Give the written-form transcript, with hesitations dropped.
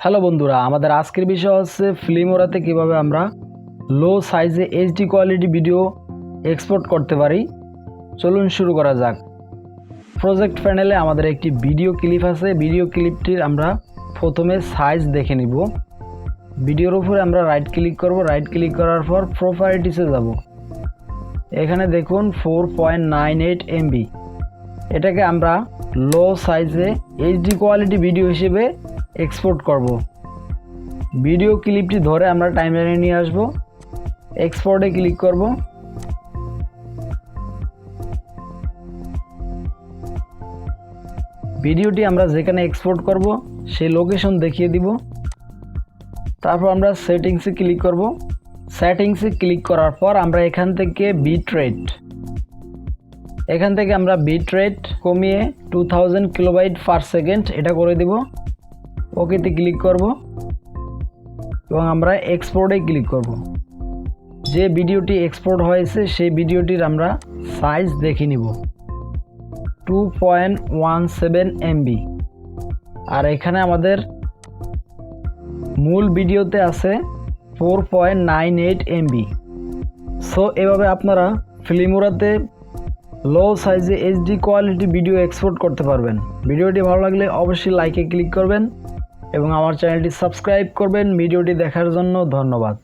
Hello বন্ধুরা, আমাদের আজকের বিষয় হচ্ছে ফিল্মোরাতে কিভাবে আমরা লো সাইজে এইচডি কোয়ালিটি ভিডিও এক্সপোর্ট করতে পারি। চলুন শুরু করা যাক। প্রজেক্ট প্যানেলে আমাদের একটি ভিডিও ক্লিপ আছে। ভিডিও ক্লিপটির আমরা প্রথমে সাইজ দেখে নিব। ভিডিওর উপরে আমরা রাইট ক্লিক করব। রাইট ক্লিক করার পর প্রপার্টিসে যাব। এখানে দেখুন 4.98 MB। এটাকে আমরা লো সাইজে এইচডি কোয়ালিটি ভিডিও হিসেবে এক্সপোর্ট করব। ভিডিও ক্লিপটি ধরে আমরা টাইমলাইনে নিয়ে আসব। এক্সপোর্টে ক্লিক করব। ভিডিওটি আমরা যেখানে এক্সপোর্ট করব সেই লোকেশন দেখিয়ে দিব। তারপর আমরা সেটিংসে ক্লিক করব। সেটিংসে ক্লিক করার পর আমরা এখান থেকে বিট রেট কমিয়ে 2000 কিলোবাইট পার সেকেন্ড এটা করে দিব। ওকেতে ক্লিক করব এবং আমরা এক্সপোর্টে ক্লিক করব। যে ভিডিওটি এক্সপোর্ট হয়েছে সেই ভিডিওটির আমরা সাইজ দেখে নিব 2.17 MB। আর এখানে আমাদের মূল ভিডিওতে আছে 4.98 MB। সো এভাবে আপনারা ফিল্মোরাতে লো সাইজে এইচডি কোয়ালিটি ভিডিও এক্সপোর্ট করতে পারবেন। ভিডিওটি ভালো লাগলে অবশ্যই লাইকে ক্লিক করবেন এবং আমার চ্যানেলটি সাবস্ক্রাইব করবেন। ভিডিওটি দেখার জন্য ধন্যবাদ।